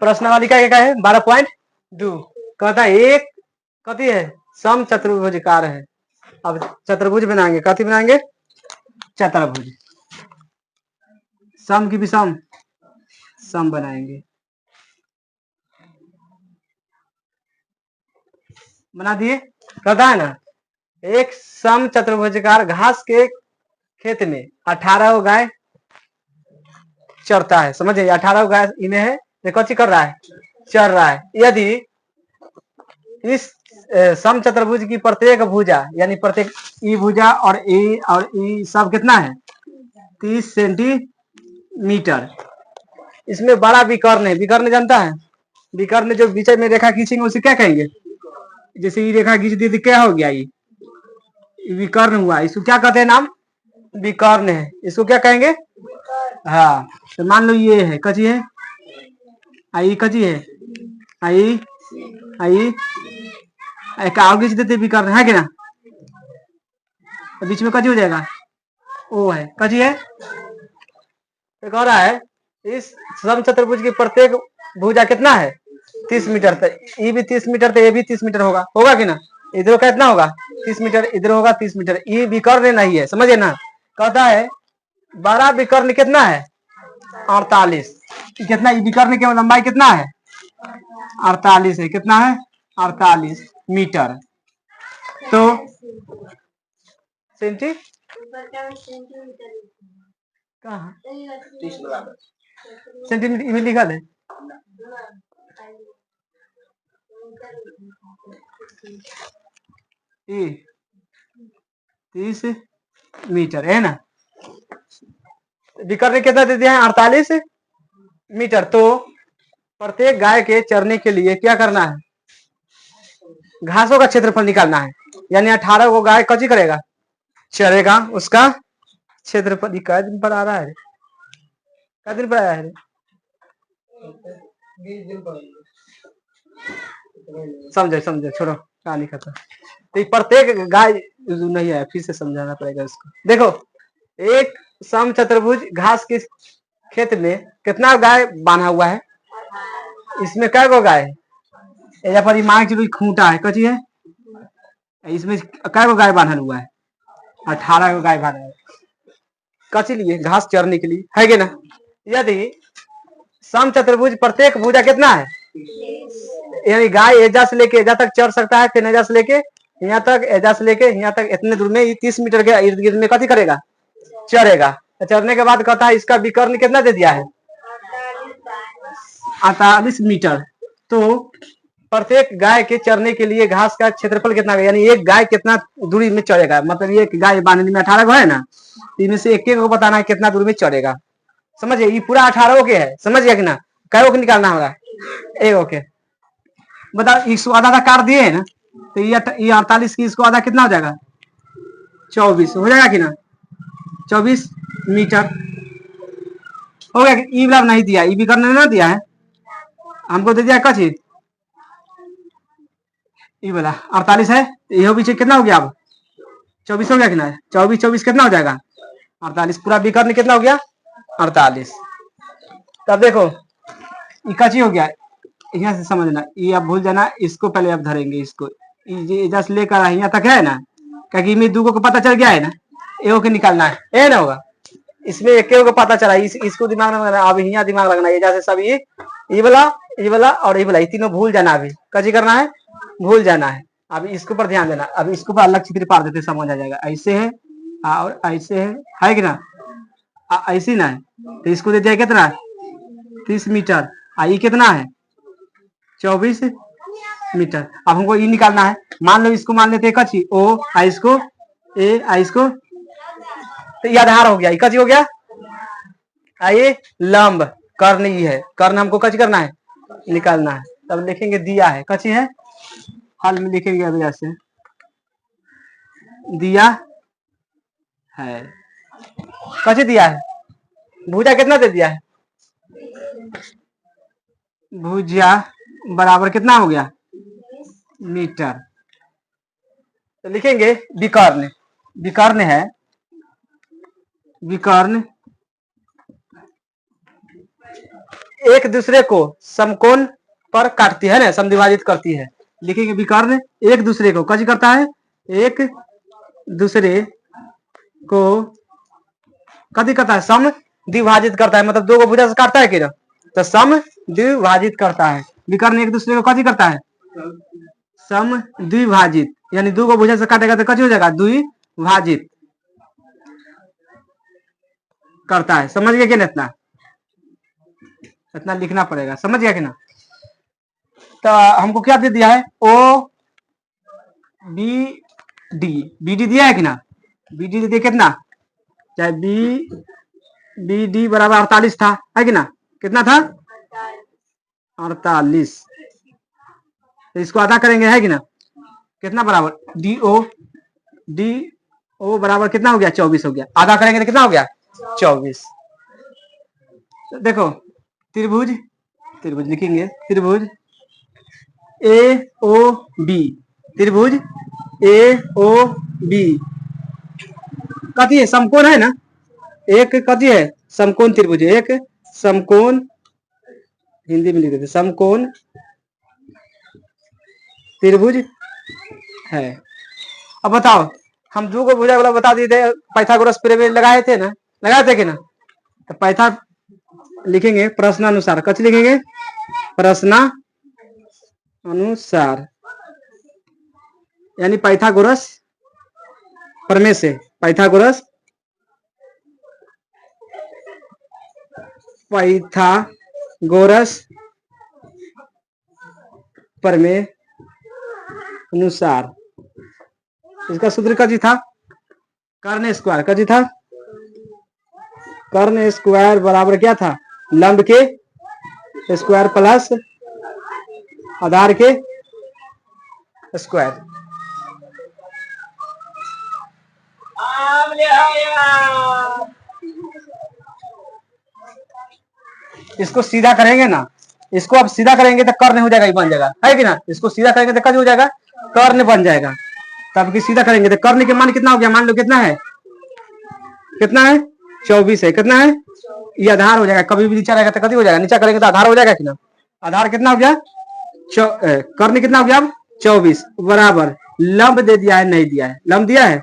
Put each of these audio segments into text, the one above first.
प्रश्नावली का क्या है 12.2 कहता है एक कथी है सम चतुर्भुजकार है। अब चतुर्भुज बनाएंगे, कथी बनाएंगे चतुर्भुज, सम की भी सम बनाएंगे, बना दिए। कहता है ना एक सम चतुर्भुजकार घास के खेत में 18 गाय चरता है, समझे 18 गाय इन्हें है, देखो कर रहा है चर रहा है। यदि इस सम चतुर्भुज की प्रत्येक भुजा यानी प्रत्येक ई भुजा और ई सब कितना है 30 सेंटीमीटर। इसमें बड़ा विकर्ण है, विकर्ण जानता है, विकर्ण जो बीच में रेखा खींचेंगे उसे क्या कहेंगे, जैसे ये रेखा खींच दी तो क्या हो गया ये विकर्ण हुआ, इसको क्या कहते हैं नाम विकर्ण है, इसको क्या कहेंगे। हाँ तो मान लो ये है कची है आई कची है आई आई आगे खींच देते विकर्ण है कि ना, तो बीच में कची हो जाएगा ओ है कची है। तो कह रहा है इस सम चतुर्भुज की प्रत्येक भुजा कितना है 30 मीटर, तक ये भी 30 मीटर, तो ये भी 30 मीटर होगा कि ना, इधर कितना होगा 30 मीटर, इधर होगा 30 मीटर, ये विकर्ण नहीं है, समझे ना। कहता है बड़ा विकर्ण कितना है 48, कितना विकर्ण की लंबाई कितना है 48 है, कितना है 48 मीटर। तो सेंटी कहाँ सेंटीमीटर में लिखा है ये 30 मीटर है ना, विकर्ण कितना दे दिया है 48 मीटर। तो प्रत्येक गाय के चरने के लिए क्या करना है घासों का क्षेत्रफल निकालना है, यानी 18 को गाय कची करेगा चरेगा, उसका क्षेत्रफल कै दिन पर आ रहा है, कै दिन पर आया है समझे छोड़ो कहानी खत्म। तो प्रत्येक गाय नहीं है, फिर से समझाना पड़ेगा इसको। देखो एक सम चतुर्भुज घास के खेत में कितना गाय बांधा हुआ है, इसमें कै गो गाय है, यहाँ पर मान चलो खूंटा है कची है, इसमें कै गो गाय बांधा हुआ है 18 गो गाय बांधा है कची लिए घास चरने के लिए है कि ना। यदि सम चतुर्भुज प्रत्येक भुजा कितना है, यानी गाय एजा से लेके एजा तक चर सकता है, फिर एजा से लेके यहाँ तक, एजा से लेके यहाँ तक, इतने दूर में 30 मीटर के इर्द गिर्द में कथी करेगा चरेगा। चरने के बाद कहता है इसका विकर्ण कितना दे दिया है 48 मीटर। तो प्रत्येक गाय के चरने के लिए घास का क्षेत्रफल कितना, यानी एक गाय कितना दूरी में चढ़ेगा, मतलब एक गाय बांधने में 18 गो है ना, इनमें से एक को बताना है कितना दूर में चढ़ेगा, समझिए ये पूरा 18 के है, समझ गया कि ना, कै को निकालना होगा एक ओके। बताओ इसको आधा काट दिए है ना, तो ये 48 की इसको आधा कितना हो जाएगा 24 हो जाएगा कि ना 24 मीटर हो गया। ई वाला नहीं दिया, ई भी करने ना दिया है हमको, दे दिया कची ये वाला 48 है, ये पीछे कितना हो गया अब 24 हो गया कि ना, 24 कितना हो जाएगा 48, पूरा विकर्ण कितना हो गया 48। तब देखो ये कची हो गया, यहाँ से समझना, ये आप भूल जाना, इसको पहले आप धरेंगे, इसको इधर से लेकर यहाँ तक है ना, क्योंकि में दो को पता चल गया है ना, एक के निकालना है ना होगा, इसमें एक को पता चला, इसको दिमाग में लगाना, अब यहाँ दिमाग लगना है जैसे सब ये वाला और ये वाला, ये तीनों भूल जाना, अभी कची करना है भूल जाना है, अभी इसके ऊपर ध्यान देना, अभी इसके ऊपर अलग चित्र पार देते समझ आ जाएगा, ऐसे है और ऐसे है कि ना, ऐसी ना है, तो इसको दे दिया कितना 30 मीटर, ये कितना है 24 मीटर। अब हमको ये निकालना है, मान लो इसको मान लेते कची ओ, इसको ए, इसको तो ये आधार हो गया, कची हो गया, ये लंब कर्ण ही है, कर्ण हमको कच करना है निकालना है, तब लिखेंगे दिया है कची है, हल में लिखेंगे अभी ऐसे दिया है, कची दिया है, भुजा कितना दे दिया है, भुजा बराबर कितना हो गया मीटर, तो लिखेंगे विकर्ण, विकर्ण है, विकर्ण एक दूसरे को समकोण पर काटती है ना, समद्विभाजित करती है। लिखेंगे विकर्ण एक दूसरे को कजी करता है, एक दूसरे को कदी करता है, सम द्विभाजित करता है। मतलब दो को भुजा से काटता है कि ना, तो सम द्विभाजित करता है। विकर्ण एक दूसरे को कदी करता है, सम द्विभाजित, यानी दो को भुजा से काटेगा तो कजी हो जाएगा, द्विभाजित करता है। समझ गए कि ना? इतना इतना लिखना पड़ेगा, समझ गया कि ना? तो हमको क्या दे दिया है, ओ बी डी दिया है कि ना, बी डी दिया कितना, चाहे बी डी बराबर 48 था, है कि ना? कितना था? 48। तो इसको आधा करेंगे, है कि ना? कितना बराबर, डी ओ बराबर कितना हो गया, 24 हो गया। आधा करेंगे तो कितना हो गया, 24। देखो त्रिभुज लिखेंगे, त्रिभुज ए ओ बी, त्रिभुज ए ओ बी कथी है, समकोण है ना, एक कथी है, समकोण त्रिभुज, एक समकोण, हिंदी में लिख देते समकोण त्रिभुज है। अब बताओ, हम दो को भुजा वाला बता दिए थे, पाइथागोरस प्रमेय लगाए थे ना, लगाए थे कि ना? तो पाइथा लिखेंगे प्रश्नानुसार, कच लिखेंगे प्रश्नानुसार, यानी पाइथागोरस प्रमेय से, पाइथागोरस प्रमेय अनुसार। इसका सूत्र कजी था, कर्ण स्क्वायर, कजी था कर्ण स्क्वायर बराबर क्या था, लंब के स्क्वायर प्लस आधार के स्क्वायर। इसको सीधा करेंगे ना, इसको अब सीधा करेंगे तो कर्ण हो जाएगा, ये बन जाएगा, है कि ना? इसको सीधा करेंगे तो कज हो जाएगा, कर्ण बन जाएगा। तब की सीधा करेंगे तो कर्ण के मान कितना हो गया, मान लो कितना है, 24 है, कितना है, ये आधार हो जाएगा। कभी भी नीचा रहेगा तो कभी हो जाएगा, नीचा करेंगे तो आधार हो जाएगा कि ना? आधार कितना हो गया, कर्ण कितना हो गया, अब 24 बराबर लंब दे दिया है, नहीं दिया है, लंब दिया है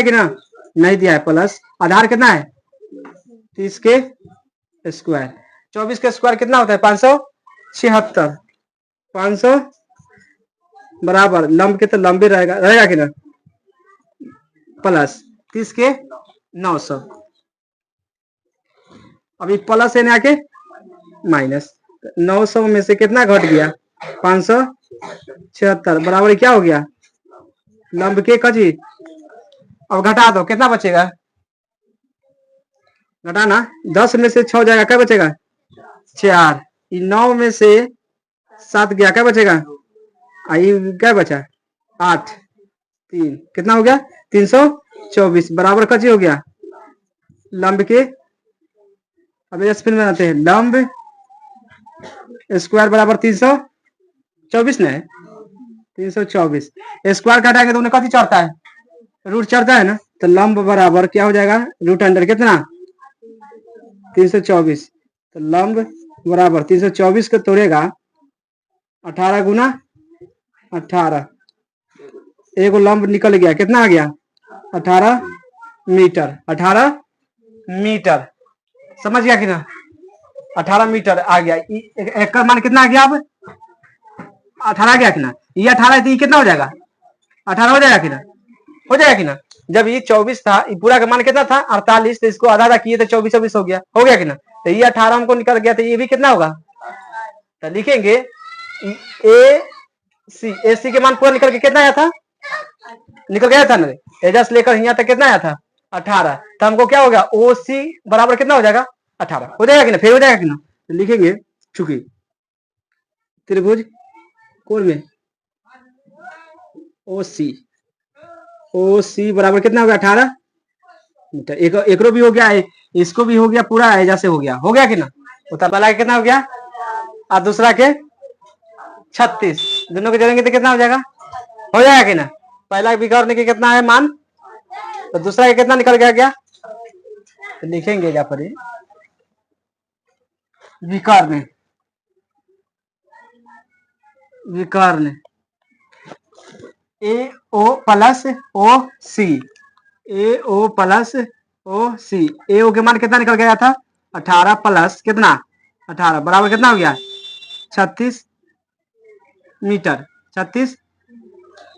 कि ना, नहीं दिया है, प्लस आधार कितना है, 30 के स्क्वायर। 24 के स्क्वायर कितना होता है, 576, 500 बराबर लंब के तो लंबे रहेगा कि ना, प्लस 30 के 900। अभी प्लस है ना के माइनस, 900 में से कितना घट गया, 576 बराबर क्या हो गया, लंब के कजी। अब घटा दो, कितना बचेगा, घटाना, 10 में से 6 जाएगा, क्या बचेगा, 4। 9 में से 7 गया, क्या बचेगा, क्या बचा, 8, 3, कितना हो गया, 324 बराबर कजी हो गया, लंब के। अब स्पिन बनाते हैं, लंब स्क्वायर बराबर 324 ना, 324 स्क्वायर काटाएंगे तो उन्हें कथी चढ़ता है, रूट चढ़ता है ना, तो लंब बराबर क्या हो जाएगा, रूट अंडर कितना, 324। तो लंब बराबर 324 को तोड़ेगा 18 गुना 18, एक लंब निकल गया, कितना आ गया, 18 मीटर, 18 मीटर। समझ गया कि ना, 18 मीटर आ गया। एक का मान कितना आ गया, अब 18 गया कि ना, ये 18 है तो ये कितना हो जाएगा, 18 हो जाएगा कि ना, हो जाएगा कि ना। जब ये 24 था, ये पूरा का मान कितना था, 48, तो इसको आधा आधा किए तो 24 हो गया कि ना। तो ये 18 हमको निकल गया, तो ये भी कितना होगा, तो लिखेंगे ए सी के मान पूरा निकल के कितना आया था, निकल गया था ना, एजा से लेकर यहाँ तक कितना आया था, 18। तो हमको क्या हो गया, ओ सी बराबर कितना हो जाएगा, 18 हो जाएगा कि ना, फिर हो जाएगा कि ना। तो लिखेंगे चूंकि त्रिभुज कोण में ओ सी बराबर कितना हो गया, 18 मीटर। एक भी हो गया है, इसको भी हो गया, पूरा एजा से हो गया कि ना। पहला कितना हो गया और दूसरा के 36, दोनों के जोड़ेंगे तो कितना हो जाएगा कि ना। पहला विकर्ण के कितना है मान, तो दूसरा के कितना निकल गया, तो लिखेंगे यहाँ पर विकर्ण विकर्ण ए ओ प्लस ओ सी ए ओ प्लस ओ सी ए ओ के मान कितना निकल गया था 18 प्लस कितना 18 बराबर कितना हो गया 36 मीटर 36।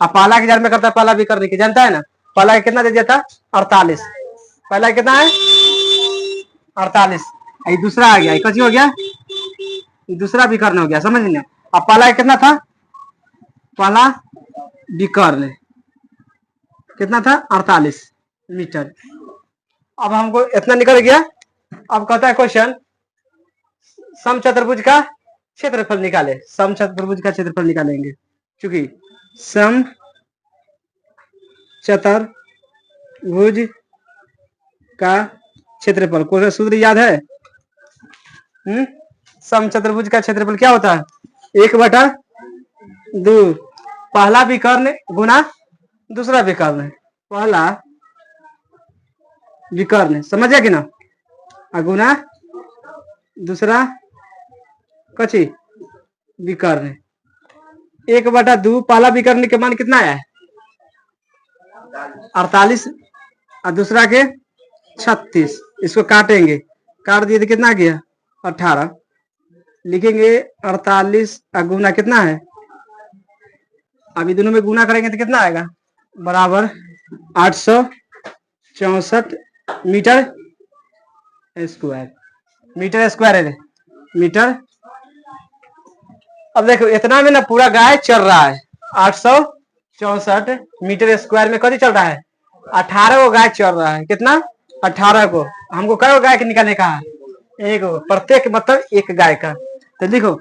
अब पहला की जार में करता है पहला भी करने की जानता है ना पहला कितना दे दिया था 48 पहला कितना है 48 ये दूसरा आ गया कची हो गया ये दूसरा विकर्ण हो गया समझ लें। अब पहला कितना था पहला विकर्ण कितना था 48 मीटर। अब हमको इतना निकल गया। अब कहता है क्वेश्चन समचतुर्भुज का क्षेत्रफल निकाले। समचतुर्भुज का क्षेत्रफल निकालेंगे क्योंकि सम चतुर्भुज का क्षेत्रफल कौन सा सूत्र याद है समचतुर्भुज का क्षेत्रफल क्या होता है 1/2 पहला विकर्ण गुना दूसरा विकर्ण पहला विकर्ण समझ गया कि ना गुना दूसरा कची विकर्ण 1/2 पहला विकर्ण के मान कितना है 48 और दूसरा के 36 इसको काटेंगे काट दिए तो कितना गया 18 लिखेंगे 48 गुना कितना है अभी दोनों में गुना करेंगे तो कितना आएगा बराबर 864 मीटर स्क्वायर है मीटर। अब देखो इतना में ना पूरा गाय चल रहा है 864 मीटर स्क्वायर में कभी चल रहा है 18 को गाय चल रहा है कितना 18 को हमको कै गाय के निकालने का है एक प्रत्येक मतलब एक गाय का तो देखो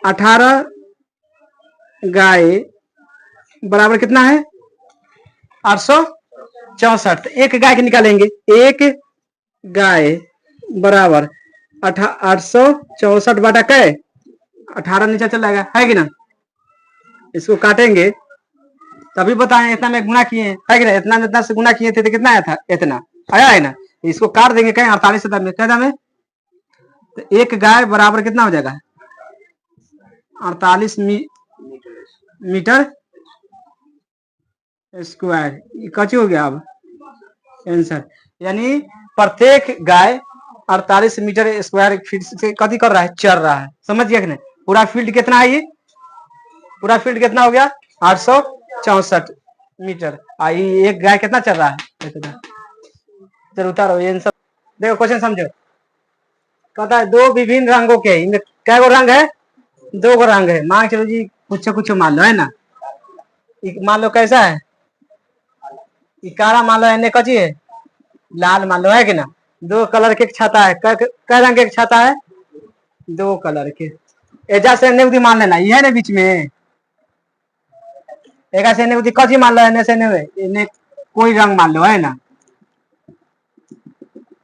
18 गाय बराबर कितना है 864 एक गाय के निकालेंगे एक गाय बराबर 864 बटा कै 18 नीचे चल जाएगा है कि ना इसको काटेंगे तभी बताएं इतना में गुना किए है कि ना इतना में इतना से गुना किए थे तो कितना आया था इतना आया है ना इसको काट देंगे कहीं 48 में क्या में तो एक गाय बराबर कितना हो जाएगा 48 मीटर स्क्वायर कची हो गया अब आंसर यानी प्रत्येक गाय 48 मीटर स्क्वायर फीट से कथी कर रहा है चल रहा है समझ गया कि नहीं पूरा फील्ड कितना है ये पूरा फील्ड कितना हो गया 864 मीटर आई एक गाय कितना चल रहा है इतना चलो उतारो ये सब देखो क्वेश्चन समझो कहता है दो विभिन्न रंगों के इनमें क्या गो रंग है 2 गो रंग है मान चलो जी कुछ मान लो है ना मान लो कैसा है काला मान लो एने कची है लाल मान लो है कि ना 2 कलर के छाता है कै रंग के छाता है 2 कलर के एजा से एने मान लेना ये है ना बीच में एका से एने कची मान लो एने से एने कोई रंग मान लो है ना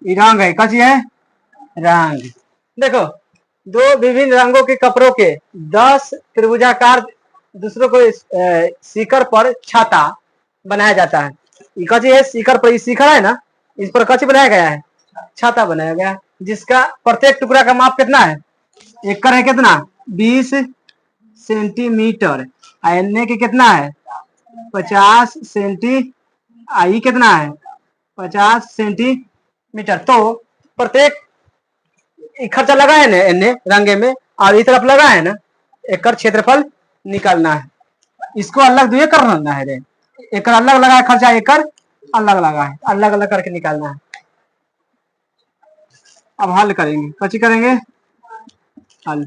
ये रंग है कची है रंग देखो 2 विभिन्न रंगों के कपड़ों के 10 त्रिभुजाकार दूसरों को शिखर पर छाता बनाया जाता है ये कची है शिखर पर शिखर है ना इस पर कची बनाया गया है छाता बनाया गया है जिसका प्रत्येक टुकड़ा का माप कितना है एकड़ है कितना 20 सेंटीमीटर एने के कितना है 50 सेंटी आई कितना है 50 सेंटीमीटर तो प्रत्येक खर्चा लगा है ना एने रंगे में और इस तरफ लगा है ना एकड़ क्षेत्रफल निकालना है इसको अलग दुए करना है रे एकड़ अलग लगा है खर्चा एकड़ अलग लगा है अलग अलग करके निकालना है। अब हल करेंगे कची करेंगे हल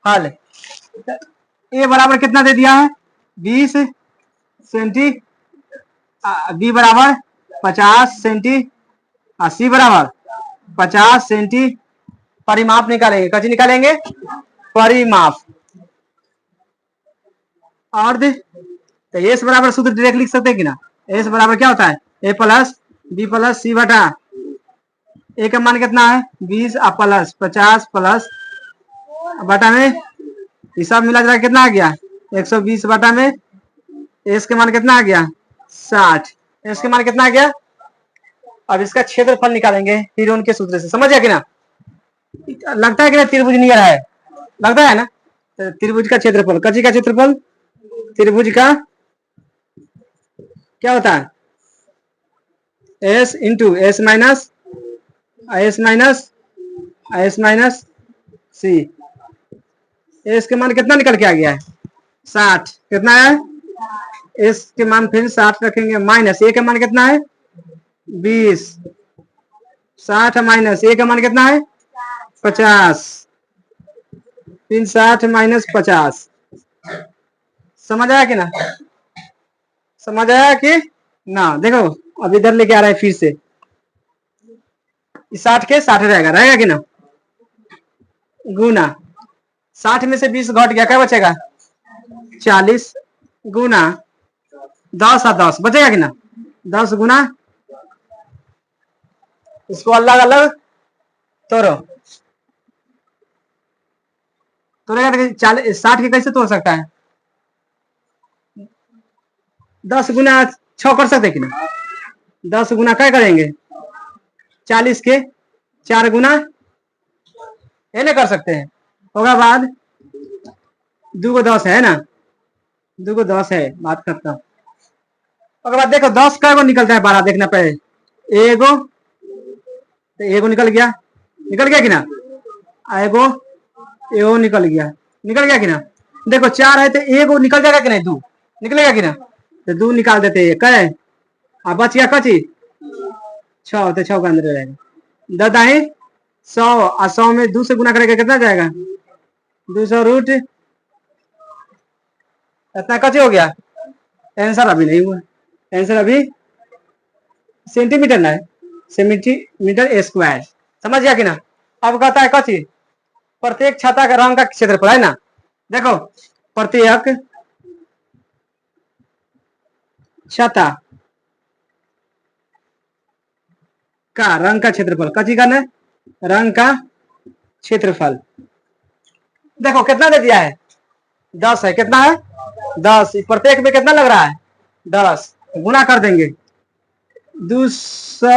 हल ए बराबर कितना दे दिया है 20 सेंटी बी बराबर 50 सेंटी सी बराबर 50 सेंटी परिमाप निकालेंगे कची निकालेंगे परिमाप और तो एस बराबर सूत्र डायरेक्ट लिख सकते हैं कि ना एस बराबर क्या होता है ए प्लस बी प्लस सी बटा ए का मान कितना है 20 प्लस 50 प्लस बटा में ये सब मिला जुला कितना आ गया 120 बटा में एस के मान कितना आ गया 60 एस के मान कितना आ गया अब इसका क्षेत्रफल निकालेंगे हिरोन के सूत्र से, समझ गया कि ना? लगता है कि ना त्रिभुज नियर है, लगता है ना? तो त्रिभुज का क्षेत्रफल, कची का क्षेत्रफल त्रिभुज का क्या होता है? एस इंटू एस माइनस सी। एस के मान कितना निकल के आ गया है? 60। कितना है? एस के मान फिर 60 रखेंगे, माइनस ए के मान कितना है? 20। 60 माइनस ए का मान कितना है? 50। 60 माइनस 50। समझ आया कि ना? समझ आया कि ना? देखो अब इधर लेके आ रहा है फिर से, 60 के 60 रहेगा कि ना? गुना 60 में से 20 घट गया, क्या बचेगा? 40 गुना 10 और 10 बचेगा कि ना? 10 गुना, इसको अलग अलग तोड़ो, तोड़ेगा तो 60 के कैसे तोड़ सकता है? 10 गुना 6 कर सकते कि ना? 10 गुना क्या करेंगे? 40 के 4 गुना ये नहीं कर सकते हैं, होगा बाद 2 को 10 है ना, 2 को 10 है, बात करता हूँ। उसके बाद देखो 10 का निकलता है 12, देखना पहले एगो, तो एगो निकल गया कि ना? एगो एगो निकल गया कि ना? देखो 4 है तो एगो निकल जाएगा कि नहीं? 2 निकलेगा कि ना? तो 2 निकाल देते हैं, कहे अब बच गया कची 6, तो 6 का अंदर रहेगा। 10 है 100 और 100 में 2 से गुना करेगा कितना जाएगा? 200 रूट, इतना कची हो गया? आंसर अभी नहीं हुआ, आंसर अभी सेंटीमीटर ना है, सेंटीमीटर स्क्वायर। समझ गया कि ना? अब कहता है कची प्रत्येक छाता का रंग का क्षेत्रफल है ना। देखो प्रत्येक छाता का रंग का क्षेत्रफल, कची करना है? रंग का क्षेत्रफल। देखो कितना दे दिया है? 10 है, कितना है? 10। प्रत्येक में कितना लग रहा है? 10। गुना कर देंगे 200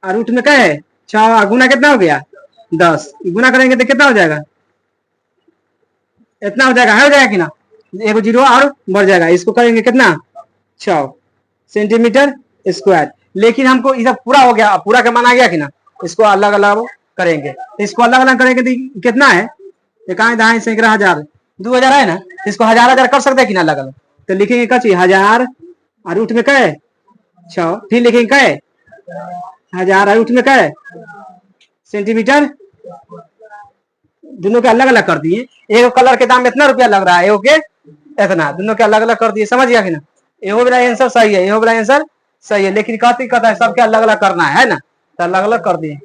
रूट में क्या है? 6, गुना कितना हो गया? 10। गुना करेंगे तो कितना हो जाएगा? इतना हो जाएगा, है हो जाएगा कि ना? एगो जीरो और बढ़ जाएगा, इसको करेंगे कितना? 6 सेंटीमीटर स्क्वायर। लेकिन हमको इधर पूरा हो गया, पूरा का मान आ गया कि ना? इसको अलग अलग करेंगे, इसको अलग अलग करेंगे तो कितना है? इकाई दहाई सैकड़ा हजार 2000 है ना, इसको हजार हजार कर सकते हैं कि ना अलग अलग? तो लिखेंगे क्या चाहिए? 1000 और रूट में क्या है? 6। फिर लिखेंगे क्या है? 1000 और रूट में क्या है? सेंटीमीटर। दोनों के अलग अलग कर दिए, एक कलर के दाम इतना रुपया लग रहा है, एगो के इतना, दोनों के अलग अलग कर दिए। समझ गया कि ना? एहो वाला आंसर सही है, एहो वाला आंसर सही है, लेकिन कहता है सबके अलग अलग करना है ना, तो अलग अलग कर दिए।